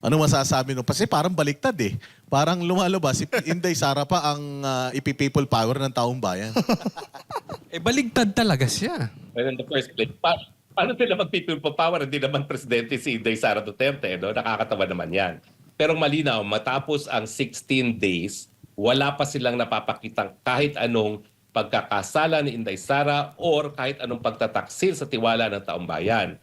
Ano masasabi nyo? Kasi parang baliktad eh. Parang lumalabas, si Inday Sara pa ang ipi-people power ng taong bayan. Eh, baligtad talaga siya. Well, in the first place, paano sila mag-people power? Hindi naman presidente si Inday Sara Duterte. No? Nakakatawa naman yan. Pero malinaw, matapos ang 16 days, wala pa silang napapakitang kahit anong pagkakasala ni Inday Sara or kahit anong pagtataksil sa tiwala ng taong bayan.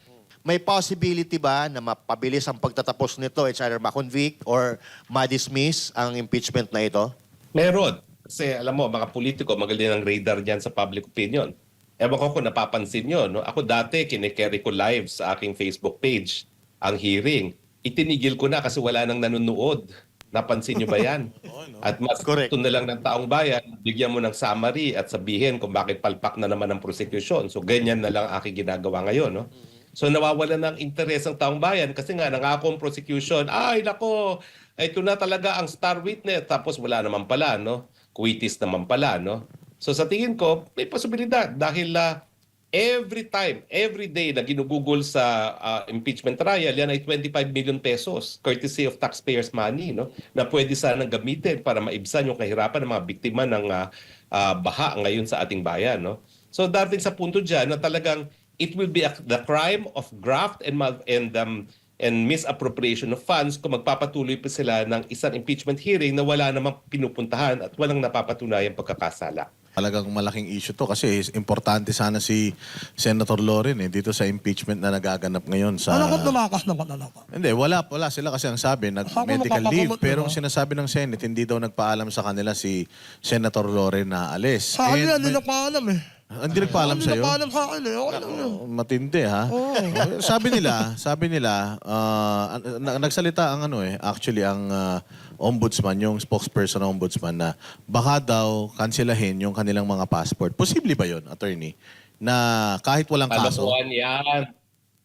May possibility ba na mapabilis ang pagtatapos nito? It's either ma-convict or ma-dismiss ang impeachment na ito? Meron. Kasi alam mo, mga politiko, magaling ang radar dyan sa public opinion. Ewan ko kung napapansin nyo. No? Ako dati, kinikerry ko live sa aking Facebook page ang hearing. Itinigil ko na kasi wala nang nanonood. Napansin nyo ba yan? At mas Correct. gusto na lang ng taong bayan, bigyan mo ng summary at sabihin kung bakit palpak na naman ang prosecution. So ganyan na lang aking ginagawa ngayon. No? So nawawala ng interes ang taong bayan kasi nga nangako ang prosecution, ay nako, ito na talaga ang star witness. Tapos wala naman pala, no? Kuitis naman pala, no? So sa tingin ko, may posibilidad dahil every time, every day na ginugugol sa impeachment trial, yan ay 25 million pesos courtesy of taxpayers' money, no? Na pwede sanang gamitin para maibsan yung kahirapan ng mga biktima ng baha ngayon sa ating bayan, no? So darating sa punto dyan na talagang it will be the crime of graft and misappropriation of funds kung magpapatuloy pa sila ng isang impeachment hearing na wala namang pinupuntahan at walang napapatunayang pagkakasala. Talagang malaking issue to kasi importante sana si Senator Loren dito sa impeachment na nagaganap ngayon sa... Ano ko tumakas na ba talaga? Hindi, wala sila kasi ang sabi, nag-medical leave. Pero ang sinasabi ng Senate, hindi daw nagpaalam sa kanila si Senator Loren na alis. Sa akin yan, hindi nagpaalam eh. Hindi nagpaalam Hindi sa'yo? nagpaalam sa akin eh. Okay lang yun. Matindi ha. Sabi nila, nagsalita ang actually ang ombudsman, yung spokesperson ng ombudsman na baka daw kanselahin yung kanilang mga passport. Posible ba 'yon, attorney? Na kahit walang kaso. Kalokohan yan.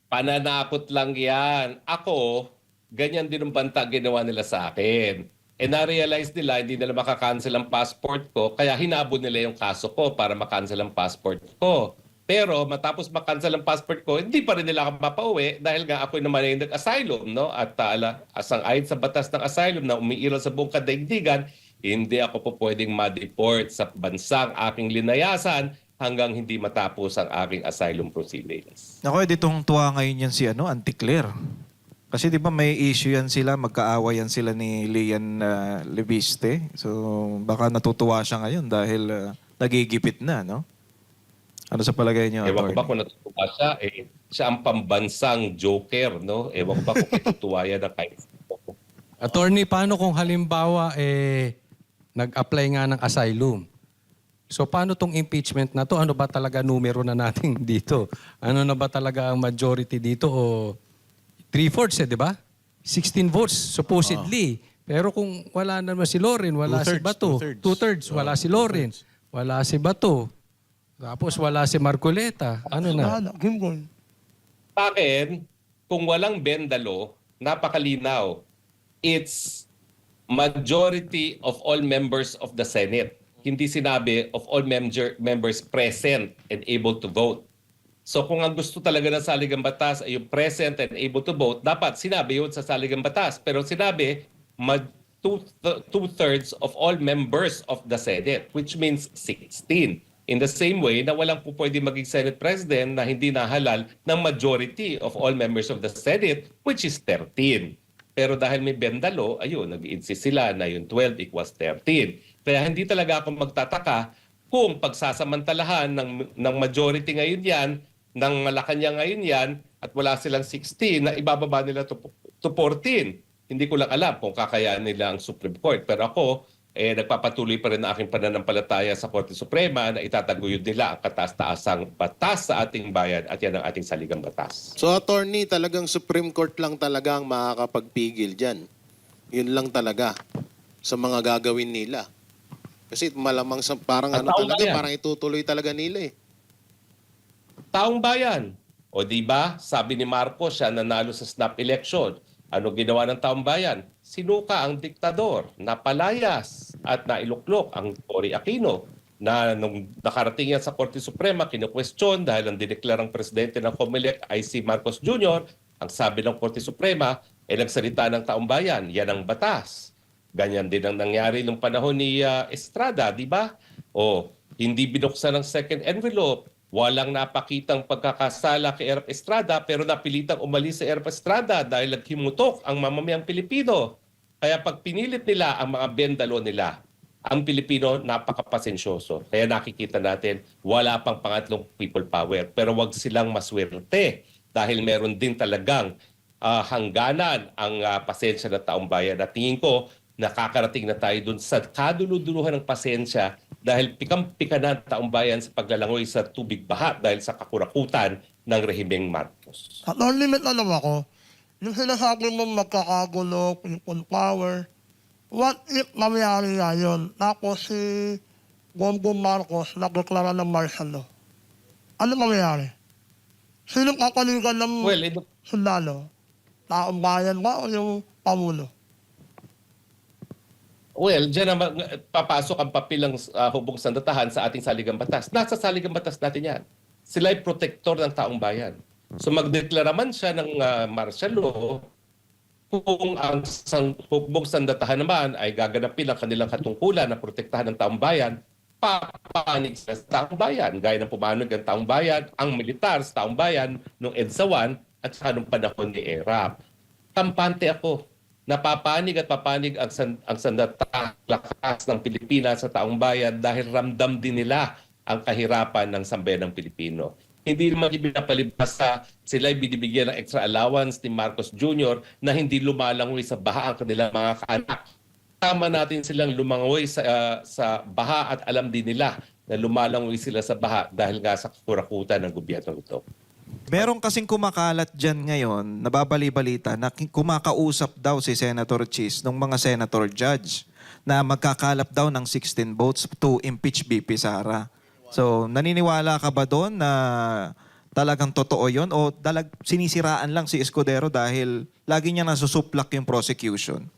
Pananakot lang yan. Ako, ganyan din ang banta ginawa nila sa akin. Na-realize nila, hindi nila makakancel ang passport ko, kaya hinabol nila yung kaso ko para makancel ang passport ko. Pero matapos makancel ang passport ko, hindi pa rin nila ako mapauwi dahil nga ako naman ay nag-asylum. No? At ayon sa batas ng asylum na umiiral sa buong kadaigdigan, hindi ako po pwedeng ma-deport sa bansang aking linayasan hanggang hindi matapos ang aking asylum proceedings. Ako, ditong tuwa ngayon yan si Anticlair. Kasi di ba may issue yan sila, magkaawa yan sila ni Lian Leviste. So baka natutuwa siya ngayon dahil nagigipit na, no? Ano sa palagay niyo? Ewan ko ba kung natutuwa siya, siya ang pambansang joker, no? Ewan ko ba kung itutuwa yan na kahit. Attorney, paano kung halimbawa nag-apply nga ng asylum? So paano tong impeachment na to? Ano ba talaga numero na natin dito? Ano na ba talaga ang majority dito o 3/4 di ba? 16 votes supposedly. Pero kung wala naman si Loren, wala si Bato. Two-thirds, wala si Loren. Wala si Bato. Tapos wala si Marcoleta. Ano na? Sa akin, kung walang bendalo, napakalinaw. It's majority of all members of the Senate. Hindi sinabi of all members present and able to vote. So kung ang gusto talaga ng saligang batas ay yung present and able to vote, dapat sinabi yun sa saligang batas. Pero sinabi, two-thirds of all members of the Senate, which means 16. In the same way na walang po pwede maging Senate President na hindi nahalal ng majority of all members of the Senate, which is 13. Pero dahil may bendalo, ayun, nag-insist sila na yung 12 equals 13. Kaya hindi talaga ako magtataka kung pagsasamantalahan ng majority ngayon yan, ng Malacanang ngayon yan, at wala silang 16, na ibababa nila to 14. Hindi ko lang alam kung kakayaan nila ang Supreme Court. Pero ako, nagpapatuloy pa rin ang aking pananampalataya sa Korte Suprema na itataguyod nila ang kataas-taasang batas sa ating bayan at yan ang ating saligang batas. So, attorney, talagang Supreme Court lang talaga ang makakapagpigil dyan. Yun lang talaga sa mga gagawin nila. Kasi malamang parang parang itutuloy talaga nila eh. Taong bayan. O di ba, sabi ni Marcos siya nanalo sa snap election. Ano ginawa ng taong bayan? Sinuka ang diktador, napalayas at nailuklok ang Cory Aquino na nung nakarating yan sa Korte Suprema, kinu-question dahil ang dineklarang presidente ng COMELEC ay si Marcos Jr., ang sabi ng Korte Suprema, nagsalita ng taong bayan, yan ang batas. Ganyan din ang nangyari nung panahon ni Estrada, di ba? O, hindi binuksan ng second envelope. Walang napakitang pagkakasala kay Erap Estrada pero napilitang umalis sa Erap Estrada dahil naghimutok ang mamamayang Pilipino. Kaya pag pinilit nila ang mga bendalo nila, ang Pilipino napakapasensyoso. Kaya nakikita natin wala pang pangatlong people power. Pero wag silang maswerte dahil meron din talagang hangganan ang pasensya ng taong bayan. At tingin ko, nakakarating na tayo dun sa kaduluduluhan ng pasensya dahil pikam-pika na ang taong bayan sa paglalangoy sa tubig baha dahil sa kakurakutan ng rehimeng Marcos. At no limit na naman ako, yung sinasabi mo magkakagulo, people power, what if mangyari nga yun? Tapos si Bongbong Marcos nagdeklara ng martial law. Ano mangyari? Sinong kakaligan ng sundalo? Taong bayan ba o yung Pangulo? Well, dyan naman papasok ang papel ng hubong sandatahan sa ating saligang batas. Nasa saligang batas natin yan. Sila ay protector ng taong bayan. So magdeklara man siya ng martial law, kung ang hukbong sandatahan naman ay gaganapin ang kanilang katungkulan na protektahan ng taong bayan, papanig sa taong bayan. Gaya ng pumanog ang taong bayan, ang militar sa taong bayan noong EDSA 1 at saka noong panahon ni ERAP. Kampante ako. Napapanig at papanig ang sandatang lakas ng Pilipinas sa taong bayan dahil ramdam din nila ang kahirapan ng sambayanang Pilipino. Hindi naman ibinapalibas sa sila'y binibigyan ng extra allowance ni Marcos Jr. na hindi lumalangoy sa baha ang kanilang mga kaanak. Tama natin silang lumangoy sa baha at alam din nila na lumalangoy sila sa baha dahil nga sa kakurakutan ng gobyerno ito. Meron kasing kumakalat dyan ngayon, nababali-balita, na kumakausap daw si Senator Chis ng mga senator judge na magkakalap daw ng 16 votes to impeach VP Sara. So, naniniwala ka ba doon na talagang totoo yon o sinisiraan lang si Escudero dahil lagi niya nasusuplak yung prosecution?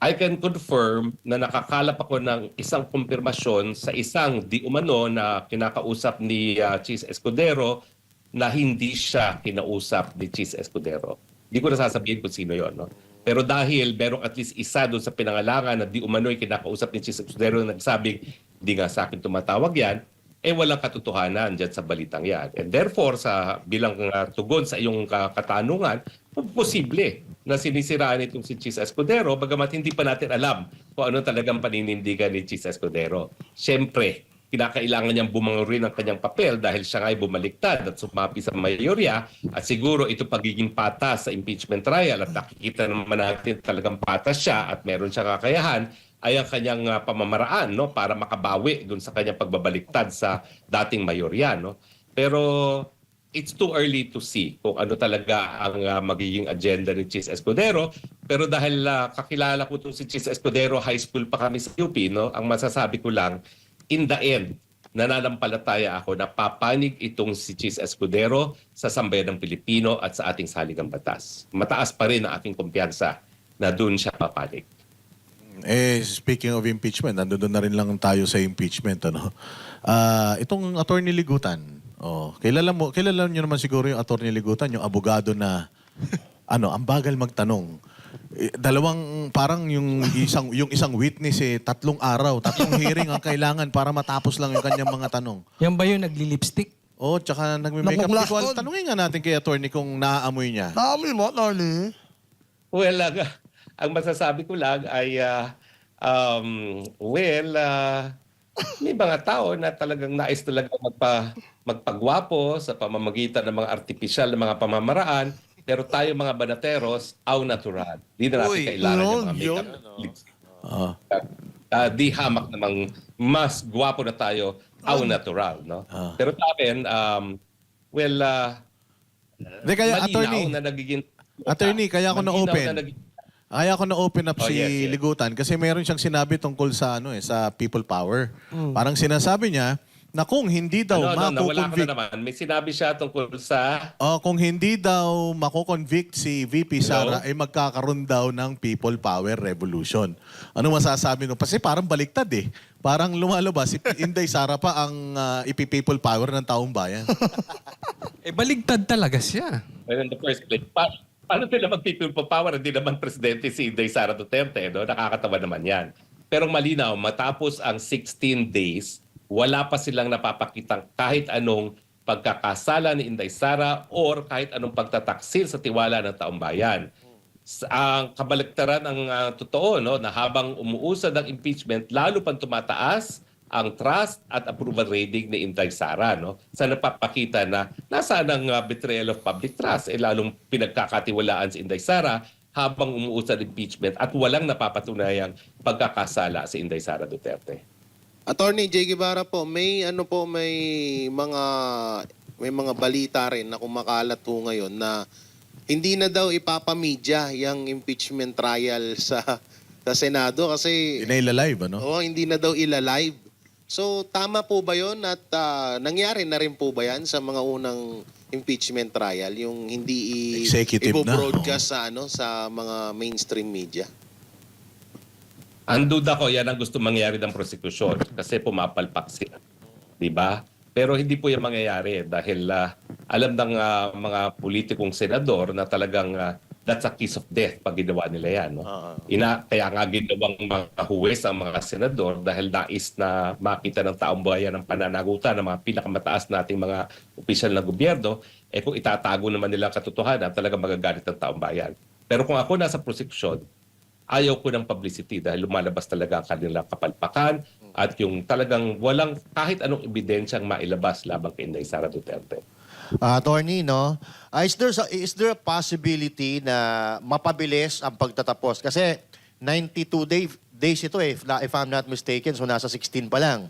I can confirm na nakakalap ako ng isang kumpirmasyon sa isang di umano na kinakausap ni Chis Escudero na hindi siya kinausap ni Chis Escudero. Hindi ko na sasabihin kung sino yon, no? Pero dahil merong at least isa doon sa pinangalangan na di umano'y kinakausap ni Chis Escudero na nagsabing, hindi nga sa akin tumatawag yan, walang katotohanan dyan sa balitang yan. And therefore, bilang tugon sa iyong katanungan, posible na sinisiraan itong si Chis Escudero, bagamat hindi pa natin alam kung ano talagang paninindigan ni Chis Escudero. Siyempre, kinakailangan niyang bumangon ng kanyang papel dahil siya nga'y bumaliktad at sumapi sa mayorya at siguro ito pagiging patas sa impeachment trial at nakikita naman natin talagang patas siya at meron siyang kakayahan ay ang kanyang pamamaraan, no, para makabawi dun sa kanyang pagbabaliktad sa dating mayorya, no. Pero it's too early to see kung ano talaga ang magiging agenda ni Chis Escudero. Pero dahil kakilala ko itong si Chis Escudero, high school pa kami sa UP, no, ang masasabi ko lang, in the end, nananampalataya ako na papanig itong si Chis Escudero sa sambayan ng Pilipino at sa ating saligang batas. Mataas pa rin ang aking kumpiyansa na doon siya papanig. Speaking of impeachment, nandun na rin lang tayo sa impeachment, ano. Itong Attorney Ligutan, kilala niyo naman siguro yung Attorney Ligutan, yung abogado na ang bagal magtanong. Dalawang parang yung isang witness 3 araw, 3 hearing ang kailangan para matapos lang yung kanyang mga tanong. Yan ba yung nagli-lipstick? Tsaka nagme-makeup. Napaglakon. Tanungin nga natin kay attorney kung naaamoy niya. Naamoy mo, Attorney? Well, ang masasabi ko lang ay, may mga tao na talagang nais talaga magpagwapo sa pamamagitan ng mga artipisyal na mga pamamaraan, pero tayo mga banateros, au natural. Di na natin kailangan yung mga makeup. Di hamak namang mas gwapo na tayo, au natural. No? Pero sa akin, Hindi, kaya malinaw attorney, na nagiging... Attorney, kaya ako na-open up si yes. Ligutan kasi mayroon siyang sinabi tungkol sa sa people power. Parang sinasabi niya na kung hindi daw nawala ka na mako-convict, naman. May sinabi siya tungkol sa... kung hindi daw mako-convict si VP Sara ay magkakaroon daw ng people power revolution. Ano masasabi no? Kasi parang baliktad Parang lumalabas si Inday Sara pa ang ipi-people power ng taong bayan. Baligtad talaga siya. Well, in the first place, paano sila mag-people power? Hindi naman presidente si Inday Sara Duterte, no? Nakakatawa naman yan. Pero malinaw, matapos ang 16 days, wala pa silang napapakitang kahit anong pagkakasala ni Inday Sara or kahit anong pagtataksil sa tiwala ng taong bayan. Ang kabaliktaran ang totoo, no, na habang umuusad ang impeachment, lalo pang tumataas ang trust at approval rating ni Inday Sara, no, sa napapakita na nasaan ang betrayal of public trust, lalong pinagkakatiwalaan si Inday Sara habang umuusad ang impeachment at walang napapatunayang pagkakasala si Inday Sara Duterte. Attorney J. Guevara po, may mga balita rin na kumakalat po ngayon na hindi na daw ipapamedya yung impeachment trial sa Senado kasi Hindi na ilalive, ano? hindi na daw ilalive. So tama po ba 'yon at nangyari na rin po ba 'yan sa mga unang impeachment trial yung hindi Executive na, ibo-broadcast sa mga mainstream media? Ang duda ko, yan ang gusto mangyari ng prosecution kasi pumapalpak sila. Diba? Pero hindi po yan mangyayari dahil alam ng mga politikong senador na talagang that's a kiss of death pag ginawa nila yan. No? Kaya nga ginawang mga huwes ang mga senador dahil nais na makita ng taong bayan ang pananagutan ng mga pinakamataas nating mga opisyal ng gobyerno, kung itatago naman nila ang katotohanan, talagang magagalit ng taong bayan. Pero kung ako nasa prosecution, ayaw ko ng publicity dahil lumalabas talaga ang kanilang kapalpakan at yung talagang walang kahit anong ebidensyang mailabas labang kay Inday Sara Duterte. Attorney, no? Is there a possibility na mapabilis ang pagtatapos? Kasi 92 days ito if I'm not mistaken, so nasa 16 pa lang.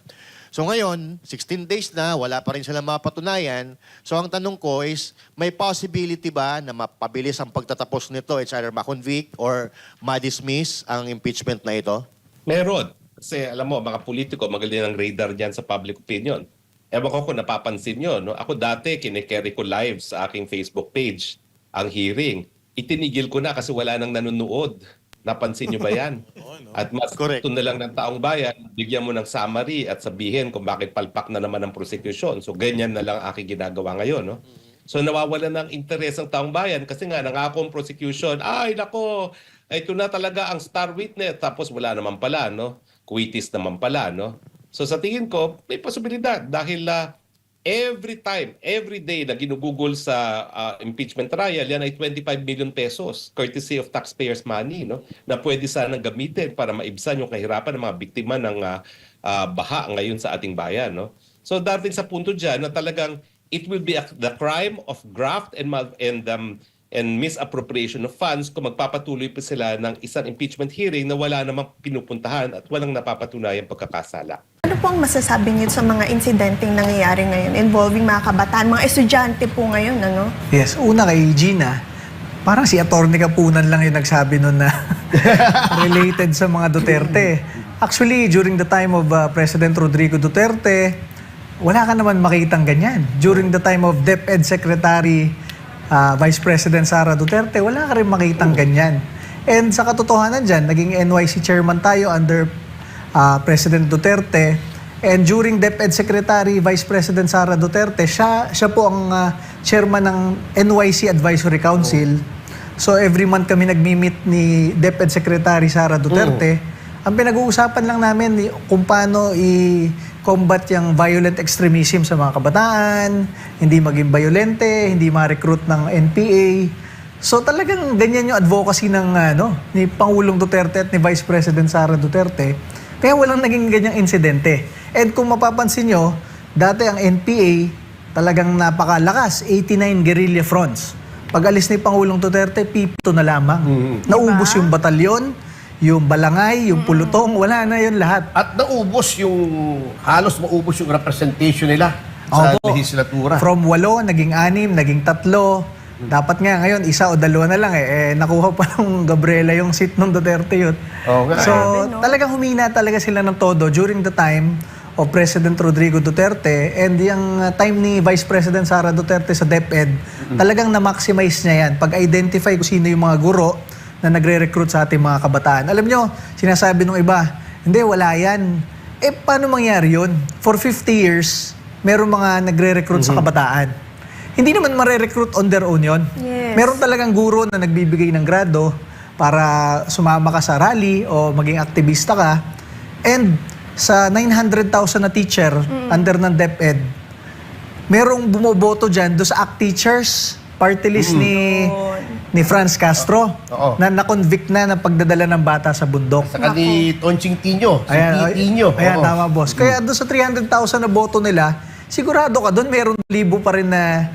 So ngayon, 16 days na, wala pa rin silang mapatunayan. So ang tanong ko is, may possibility ba na mapabilis ang pagtatapos nito? It's either ma-convict or ma-dismiss ang impeachment na ito? Meron. Kasi alam mo, mga politiko, magaling ang radar dyan sa public opinion. Ewan ko kung napapansin nyo. No? Ako dati, kinikerry ko live sa aking Facebook page ang hearing. Itinigil ko na kasi wala nang nanonood. Napansin nyo ba yan? At mas gusto na lang ng taong bayan, bigyan mo ng summary at sabihin kung bakit palpak na naman ang prosecution. So ganyan na lang aking ginagawa ngayon. No? So nawawala ng interes ang taong bayan kasi nga nangako ang prosecution, ay nako, ito na talaga ang star witness. Tapos wala naman pala, no? Kuitis naman pala, no? So sa tingin ko, may posibilidad dahil every time, every day na ginugugol sa impeachment trial, yan ay 25 million pesos courtesy of taxpayers' money, no? Na pwede sanang gamitin para maibsan yung kahirapan ng mga biktima ng baha ngayon sa ating bayan, no? So darating sa punto dyan na talagang it will be the crime of graft and misappropriation of funds kung magpapatuloy pa sila ng isang impeachment hearing na wala namang pinupuntahan at walang napapatunayang pagkakasala. Ano po ang masasabi niyo sa mga insidenteng nangyayari ngayon involving mga kabataan, mga estudyante po ngayon, ano? Yes, una kay Gina, parang si Atty. Kapunan lang yung nagsabi nun na related sa mga Duterte. Actually, during the time of President Rodrigo Duterte, wala ka naman makitang ganyan. During the time of DepEd Secretary Vice President Sara Duterte, wala ka rin makitang ganyan. And sa katotohanan dyan, naging NYC chairman tayo under President Duterte. And during DepEd Secretary Vice President Sara Duterte, siya po ang chairman ng NYC Advisory Council. So every month kami nagmi-meet ni DepEd Secretary Sara Duterte. Ang pinag-uusapan lang namin kung paano i-combat yung violent extremism sa mga kabataan, hindi maging violente, hindi ma-recruit ng NPA. So talagang ganyan yung advocacy ng ni Pangulong Duterte at ni Vice President Sara Duterte. Kaya walang naging ganyang insidente. And kung mapapansin nyo, dati ang NPA talagang napakalakas, 89 guerrilla fronts. Pag alis ni Pangulong Duterte, pipito na lamang. Naubos yung batalyon, yung balangay, yung pulutong, wala na yun lahat. At halos maubos yung representation nila sa legislatura. From 8, naging 6, naging 3. Dapat nga ngayon, 1 o 2 na lang nakuha pa ng Gabriela yung seat ng Duterte yun. Okay. So, talagang humina talaga sila ng todo during the time of President Rodrigo Duterte and yung time ni Vice President Sara Duterte sa DepEd, talagang na-maximize niya yan. Pag-identify kung sino yung mga guro na nagre-recruit sa ating mga kabataan. Alam nyo, sinasabi nung iba, hindi, wala yan. Paano mangyari yun? For 50 years, meron mga nagre-recruit sa kabataan. hindi naman mare-recruit on their own yun. Yes. Meron talagang guro na nagbibigay ng grado para sumama ka sa rally o maging aktivista ka. And sa 900,000 na teacher under ng DepEd, merong bumoboto dyan do sa ACT Teachers party list ni Franz Castro Oo. na na-convict na ng pagdadala ng bata sa bundok. Saka ni Tonching Tino, si Ayan, Tino. ayan, Oo. tama boss. Kaya doon sa 300,000 na boto nila, sigurado ka doon meron libo pa rin na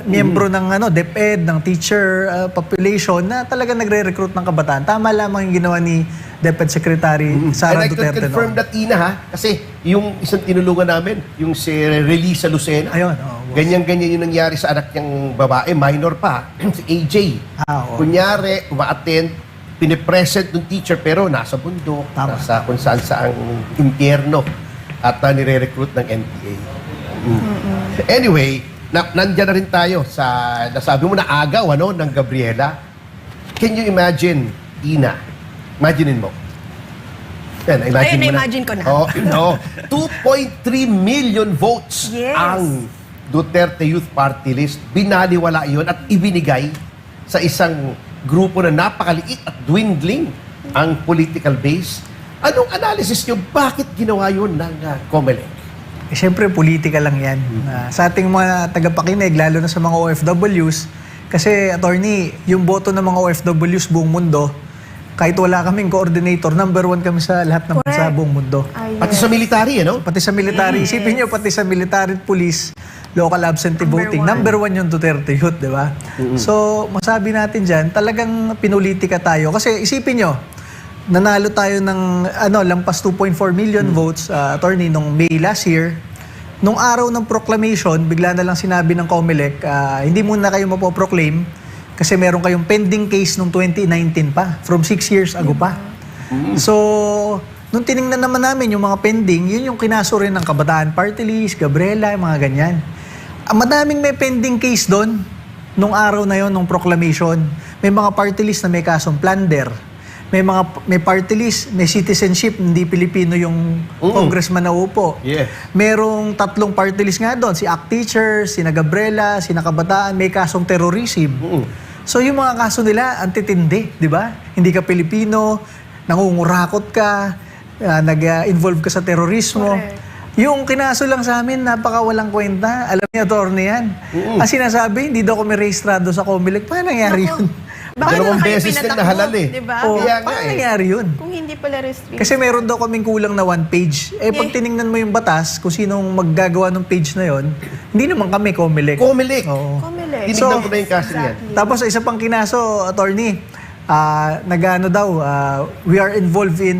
miyembro ng DepEd, ng teacher population na talaga nagre-recruit ng kabataan. Tama lamang yung ginawa ni DepEd Secretary Sara And I can Duterte. confirm that, Tina, ha? Kasi yung isang tinulungan namin, yung si Relisa Lucena, Ayun, boss. ganyan-ganyan yung nangyari sa anak niyang babae, minor pa, si AJ. Oo. Kunyari, uma-attend, pinipresent ng teacher pero nasa bundok, Tama. nasa kung saan saang impyerno at nire-recruit ng NPA. Anyway, nandyan na rin tayo sa, nasabi mo na agaw, ng Gabriela. Can you imagine, Tina? Imaginein mo. Yan, imagine Ayun, mo na-imagine ko na. Oh, no. 2.3 million votes Yes. ang Duterte Youth Party List. Binaliwala yon at ibinigay sa isang grupo na napakaliit at dwindling ang political base. Anong analysis nyo? Bakit ginawa yun ng COMELEC? Siyempre, politika lang yan. Sa ating mga tagapakinig, lalo na sa mga OFWs, kasi, attorney, yung boto ng mga OFWs buong mundo, kahit wala kaming coordinator, number 1 kami sa lahat ng bansa buong mundo. Pati sa military, ano? Pati sa military, isipin nyo, pati sa military at police, local absentee voting, number 1 yung Duterte Youth, di ba? So, masabi natin dyan, talagang pinulitika tayo. Kasi isipin nyo, nanalo tayo ng lampas 2.4 million votes, attorney, nung May last year. Nung araw ng proclamation, bigla na lang sinabi ng COMELEC, hindi muna kayo mapoproclaim kasi meron kayong pending case nung 2019 pa, from 6 years ago pa. So, nung tiningnan naman namin yung mga pending, yun yung kinaso rin ng Kabataan Party List, Gabriela, yung mga ganyan. Madaming may pending case doon nung araw na yon nung proclamation. May mga party list na may kasong plunder. May party list, may citizenship, hindi Pilipino yung congressman na upo. Yeah. Merong 3 party list nga doon, si ACT Teachers, si Gabriela, si Kabataan, may kasong terrorism. So yung mga kaso nila, antitindi, di ba? Hindi ka Pilipino, nangungurakot ka, nag-involve ka sa terorismo. Correct. Yung kinaso lang sa amin, napakawalang kwenta. Alam niya, attorney yan. Ang sinasabi, hindi daw kami rehistrado sa COMELEC. Paano nangyari yun? Dalawang beses na nahalal eh. Diba? Oh, Kaya nga paano eh. nangyari yun? Kung hindi pala restrict. Kasi meron daw kaming kulang na 1 page. Pag tiningnan mo yung batas, kung sinong maggagawa ng page na yon, hindi naman kami COMELEC. COMELEC. Oo. COMELEC. Tinignan ko na yung kaso niyan. Tapos sa isa pang kinaso, attorney, we are involved in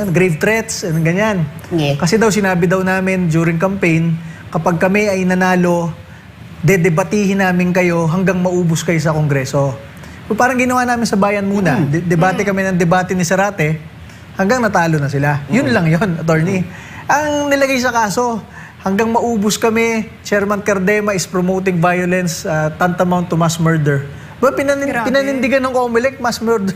grave threats and ganyan. Yeah. Kasi daw sinabi daw namin during campaign, kapag kami ay nanalo, dedebatihin namin kayo hanggang maubos kayo sa Kongreso. So, parang ginawa namin sa bayan muna. Debate kami ng debate ni Zarate hanggang natalo na sila. Yun lang yun, attorney. Ang nilagay sa kaso, hanggang maubos kami, Chairman Cardema is promoting violence tantamount to mass murder. Ba, pinanindigan ng COMELEC, mass murder.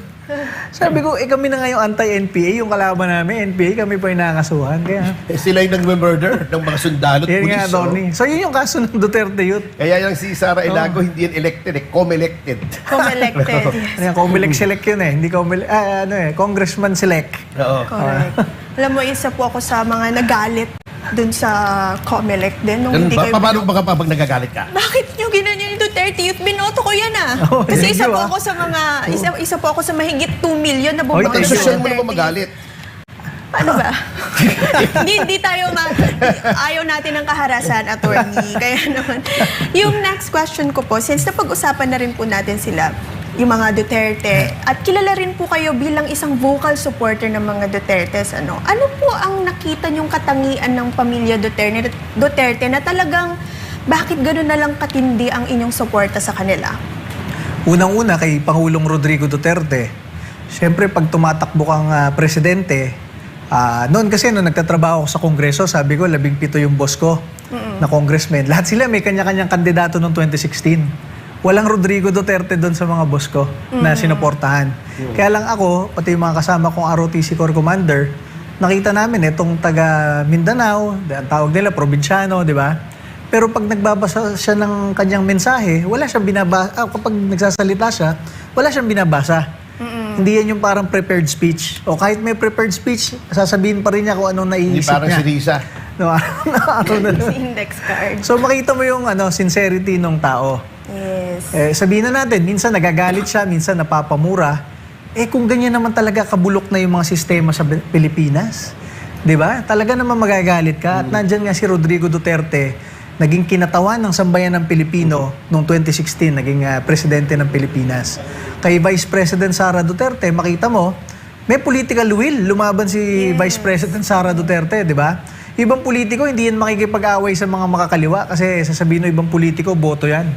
Sabi ko, kami na nga yung anti-NPA, yung kalaban namin, NPA, kami pa yung nakakasuhan. Kaya, Sila yung nag-murder ng mga sundalo at yun pulis. nga, attorney. So, yun yung kaso ng Duterte Youth. Kaya yung si Sara Ilago, hindi yan elected COMELECted. COMELECted. Ano yan, COMELEC select yun eh. Hindi COMELEC, Congressman select. Oo. Correct. Alam mo, isa po ako sa mga nagalit dun sa COMELEC din. Nung Ganun hindi ba? kayo... Paano ba kapag nagagalit ka? Bakit nyo ginanyan yung Duterte Youth? Binoto ko yan Oh, Kasi thank isa you, po ah. ako sa mga... Isa po ako sa mahigit 2 million na bumoto thank sa you. Social mo Duterte naman magalit. Paano ba? hindi tayo ayaw natin ng kaharasan, attorney. Kaya naman. Yung next question ko po, since napag-usapan na rin po natin sila, yung mga Duterte, at kilala rin po kayo bilang isang vocal supporter ng mga Dutertes, ano po ang nakita niyong katangian ng pamilya Duterte na talagang bakit gano'n na lang katindi ang inyong suporta sa kanila? Unang-una kay Pangulong Rodrigo Duterte. Siyempre, pag tumatakbo kang presidente, noon kasi nung nagtatrabaho ako sa Kongreso, sabi ko, 17 yung boss ko na congressman. Lahat sila may kanya-kanyang kandidato noong 2016. Walang Rodrigo Duterte doon sa mga boss ko na sinuportahan. Kaya lang ako, pati yung mga kasama kong ROTC Corps Commander, nakita namin itong taga Mindanao, ang tawag nila, probinsyano, di ba? Pero pag nagbabasa siya ng kanyang mensahe, wala siyang binabasa. Kapag nagsasalita siya, wala siyang binabasa. Hindi yan yung parang prepared speech. O kahit may prepared speech, sasabihin pa rin niya kung anong Hindi naiisip parang niya. si Risa. No, Index card. So makita mo yung sincerity ng tao. Yes. Sabihin na natin, minsan nagagalit siya, minsan napapamura. Kung ganyan naman talaga kabulok na yung mga sistema sa Pilipinas, di ba? Talaga naman magagalit ka. At nandyan nga si Rodrigo Duterte, naging kinatawan ng sambayan ng Pilipino noong 2016, naging presidente ng Pilipinas. Kay Vice President Sara Duterte, makita mo, may political will. Lumaban si Vice President Sara Duterte, di ba? Ibang politiko, hindi yan makikipag-away sa mga makakaliwa kasi sasabihin ng ibang politiko, boto yan.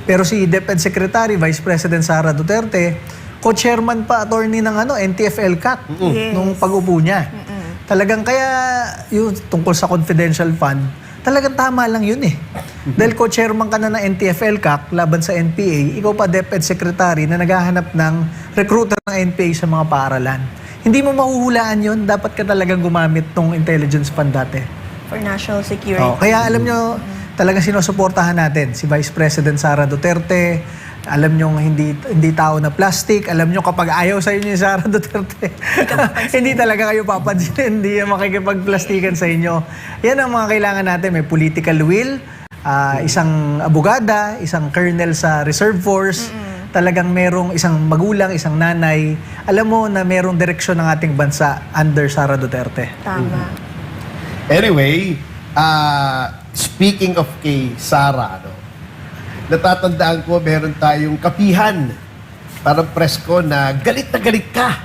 Pero si DepEd Secretary, Vice President Sara Duterte, co-chairman pa, attorney ng NTF-ELCAC nung pag-upo niya. Talagang kaya yung tungkol sa confidential fund, talagang tama lang yun eh. Dahil co-chairman ka na ng NTF-ELCAC laban sa NPA, ikaw pa DepEd Secretary na naghahanap ng recruiter ng NPA sa mga paaralan. Hindi mo mahuhulaan yun, dapat ka talagang gumamit ng intelligence fund dati. For national security. Kaya alam nyo, talagang sinusuportahan natin si Vice President Sara Duterte. Alam nyo hindi tao na plastic. Alam nyo kapag ayaw sa inyo ni Sara Duterte, hindi talaga kayo papansin. Hindi makikipagplastikan sa inyo. Yan ang mga kailangan natin. May political will, isang abogada, isang colonel sa reserve force, talagang merong isang magulang, isang nanay. Alam mo na merong direksyon ng ating bansa under Sara Duterte. Tama. Anyway, speaking of kay Sara, natatandaan ko meron tayong kapihan, parang presko na galit ka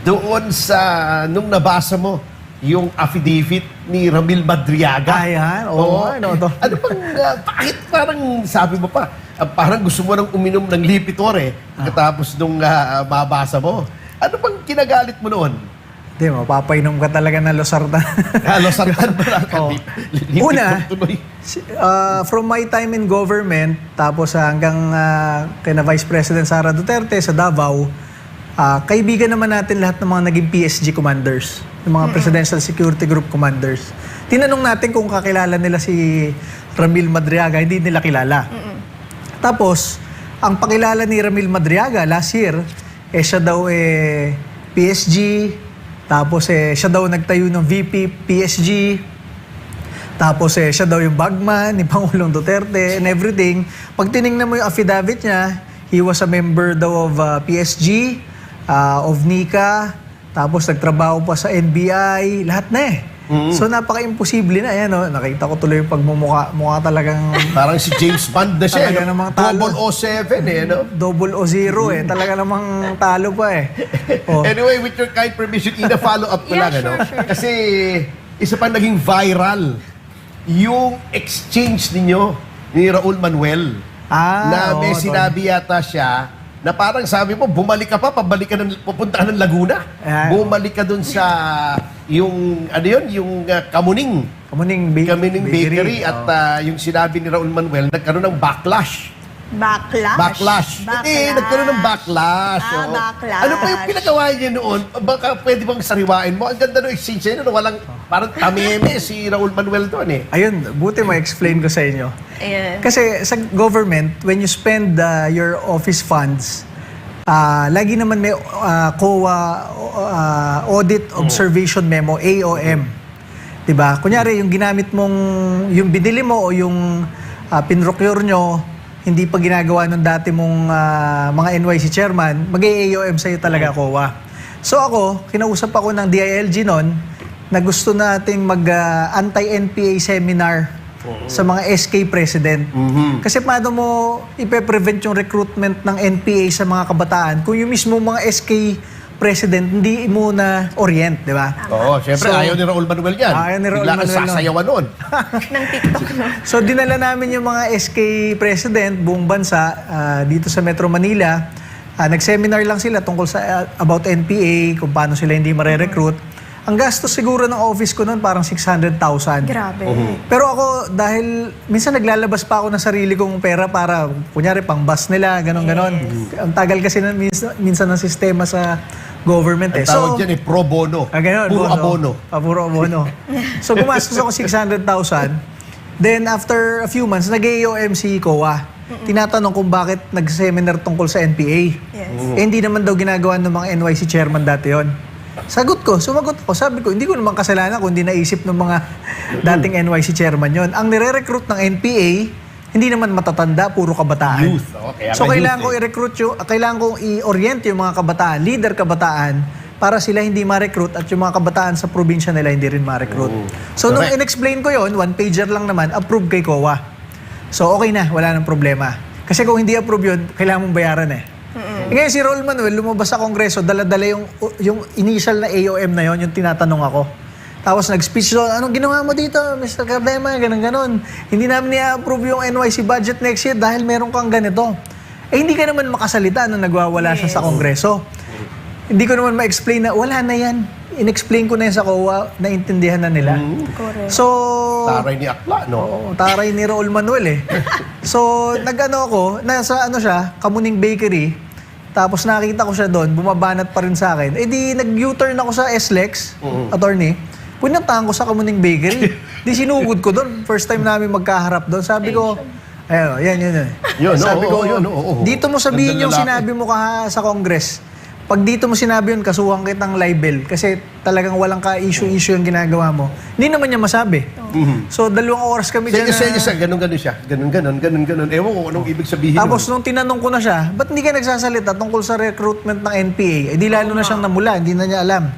doon sa nung nabasa mo yung affidavit ni Ramil Madriaga. Ayan, oo. Ano to? Ano bang, bakit parang sabi mo pa, parang gusto mo nang uminom ng Lipitor pagkatapos nung mabasa mo. Ano bang kinagalit mo noon? Hindi, mapapainom ka talaga ng losartan. Losartan ba lang? Una, from my time in government, tapos hanggang kina Vice President Sara Duterte sa Davao, kaibigan naman natin lahat ng mga naging PSG commanders, ng mga Presidential Security Group commanders. Tinanong natin kung kakilala nila si Ramil Madriaga, hindi nila kilala. Tapos, ang pakilala ni Ramil Madriaga last year, siya daw PSG, tapos siya daw nagtayo ng VP PSG, tapos siya daw yung bagman ni Pangulong Duterte and everything. Pag tinignan mo yung affidavit niya, he was a member daw of PSG, of NICA, tapos nagtrabaho pa sa NBI, lahat na So napaka-imposible na. Ayan, nakita ko tuloy yung pagmumukha. Mukha talagang... Parang si James Bond na siya. Talaga namang talo. 007 000 Talaga namang talo pa Anyway, with your kind permission, follow up ko lang. Sure. Kasi isa pa naging viral yung exchange ninyo ni Raul Manuel. Na may sinabi yata siya na parang sabi mo, bumalik ka pa, pupunta ka ng Laguna. Bumalik ka dun sa yung, yung Kamuning Bakery. At yung sinabi ni Raul Manuel, nagkaroon ng backlash. Backlash. Hindi, nagkaroon ng backlash. Backlash. Ano pa yung pinagawa niya noon? Baka pwede bang sariwain mo? Ang ganda ng exchange niya, walang, parang tameme si Raul Manuel doon Ayun, buti ma-explain ko sa inyo. Ayan. Kasi sa government, when you spend your office funds, lagi naman may COA Audit Observation Memo, AOM. Diba? Kunyari, yung ginamit mong, yung binili mo o yung pinrocure nyo, hindi pa ginagawa nung dati mong mga NYC chairman, mag-AOM sa'yo talaga COA. So ako, kinausap ako ng DILG noon na gusto nating mag-anti-NPA seminar sa mga SK president. Kasi paano mo ipe-prevent yung recruitment ng NPA sa mga kabataan kung yung mismo mga SK president hindi mo na orient, di ba? Oo, syempre So, ayaw ni Raul Manuel yan. ayaw ni Raul Bigla kang Manuel sasayawan nun. Ng TikTok na. So dinala namin yung mga SK president buong bansa dito sa Metro Manila. Nag-seminar lang sila tungkol sa about NPA, kung paano sila hindi mare-recruit. Ang gastos siguro ng office ko noon parang 600,000. Grabe. Pero ako, dahil minsan naglalabas pa ako ng sarili kong pera para, kunyari, pang bus nila, ganon-ganon. Ang tagal kasi minsan ng sistema sa government Ang tawag dyan pro bono. Ganun, Puro abono. Puro abono. So gumastos ako 600,000. Then after a few months, nag-AOM si COA. Tinatanong kung bakit nag-seminar tungkol sa NPA. Yes. Eh, hindi naman daw ginagawa ng mga NYC chairman dati yon. Sumagot ko. Sabi ko, hindi ko naman kasalanan kung hindi naisip ng mga dating NYC chairman yon. Ang nire-recruit ng NPA, hindi naman matatanda, puro kabataan. Youth. Okay, So kailangan ko youth, i-recruit kailangan ko i-orient yung mga kabataan, leader kabataan, para sila hindi ma-recruit at yung mga kabataan sa probinsya nila hindi rin ma-recruit. So nung Correct. in-explain ko yon, one pager lang naman, approve kay COA. So okay na, wala nang problema. Kasi kung hindi approve yun, kailangan mong bayaran eh. Ngayon si Raul Manuel, lumabas sa Kongreso, dala-dala yung initial na AOM na yon, yung tinatanong ako. Tapos nag-speech doon, anong ginawa mo dito, Mr. Cardema, ganun-ganon. Hindi namin i-approve yung NYC budget next year dahil meron kang ganito. Eh hindi ka naman makasalita nung nagwawala siya sa Kongreso. Hindi ko naman ma-explain na wala na yan. In-explain ko na yan sa COA, naintindihan na nila. Correct. So, Taray ni Akla, no? oo, taray ni Raul Manuel eh. So, nag-ano ako, nasa ano siya, Kamuning Bakery, tapos nakita ko siya doon, bumabanat pa rin sa akin. Eh di, nag-U-turn ako sa SLEX, attorney, punantahan ko sa Kamuning Bakery. Di sinugod ko doon, first time namin magkaharap doon. Sabi ko, ayun, yan. Yun, Sabi ko, oo. dito mo sabihin Gandang yung lalaki. sinabi mo sa Congress. Pag dito mo sinabi yun, kasuhan kitang libel kasi talagang walang ka-issue-issue yung ginagawa mo. Hindi naman niya masabi. So, 2 oras kami dyan Sige, ganun-ganun siya. Ganun-ganun. Ewan ko anong ibig sabihin. Tapos nung tinanong ko na siya, ba't hindi ka nagsasalita tungkol sa recruitment ng NPA? Eh di lalo na siyang namula, hindi na niya alam.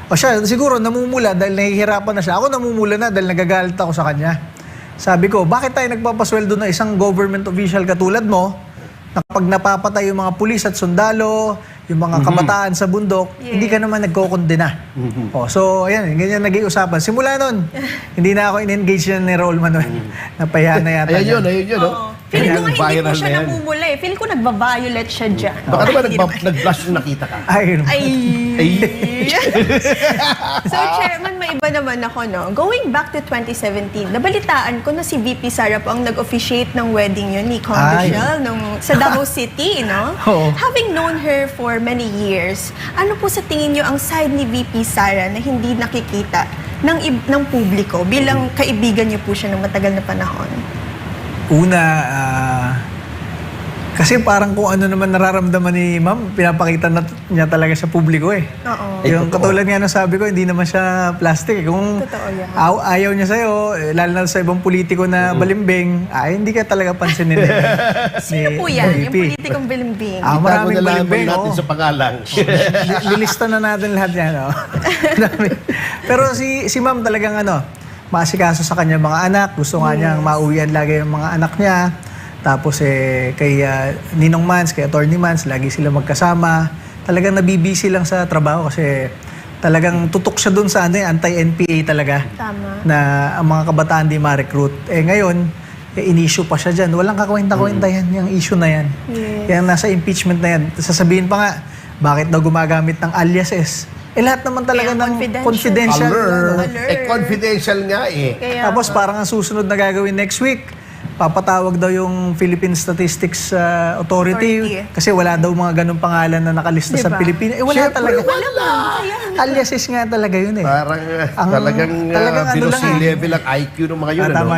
O siya, siguro namumula dahil nahihirapan na siya. Ako namumula na dahil nagagalit ako sa kanya. Sabi ko, bakit tayo nagpapasweldo na isang government official katulad mo na kapag napapatay yung mga pulis at sundalo, yung mga kabataan sa bundok, hindi ka naman nagkokondena. Oh, so, ayan, ganyan naging usapan. Simula nun, hindi na ako in-engage ni Raul Manuel. Napahiya na yata. Ayun niya. yun, no? Feeling ko nga hindi po Viral siya na yan. namumula eh. Feeling ko nagbabiolate siya dyan. Baka naman nag-blush nung nakita ka. Ay, Ay. So, Chairman, may iba naman ako, no? Going back to 2017, nabalitaan ko na si VP Sara po ang nag-officiate ng wedding yun ni Kong Ay. Michelle sa Davao City, no? Oo. Having known her for many years, ano po sa tingin nyo ang side ni VP Sara na hindi nakikita ng publiko bilang kaibigan niyo po siya ng matagal na panahon? Una, kasi parang kung ano naman nararamdaman ni ma'am, pinapakita niya talaga sa publiko eh. Oo. Yung katulad nga na sabi ko, hindi naman siya plastic eh. Kung Totoo yan. ayaw niya sa'yo, lalo na sa ibang politiko na balimbing, hindi ka talaga pansinin eh. Sino po yan? Yung politikong bilimbing? Maraming Itago na lang balimbing, natin oo. sa pangalan. Lilista na natin lahat yan. Oh. Dami. Pero si ma'am talagang maasikaso sa kanya mga anak. Gusto nga niyang mauwian lagi yung mga anak niya. Tapos kay Ninong Mans, kay Attorney Mans, lagi sila magkasama. Talagang nabibisi lang sa trabaho kasi talagang tutok siya dun sa anti-NPA talaga. Tama. Na ang mga kabataan di ma-recruit. Ngayon, in-issue pa siya dyan. Walang kakwenta-kwenta yan, yung issue na yan. Yes. Yung nasa impeachment na yan. Sasabihin pa nga, bakit daw gumagamit ng aliases? Lahat naman talaga Kaya ng confidential. confidential. Alert. Confidential nga eh. Kaya, Tapos parang ang susunod na gagawin next week, papatawag daw yung Philippine Statistics Authority kasi wala daw mga ganung pangalan na nakalista sa Diba? Pilipinas. Wala Siyempre, talaga. wala. Aliases nga talaga yun eh. Parang Ang- talagang talagang ano below lang, sea level ang IQ ng mga yun. Tama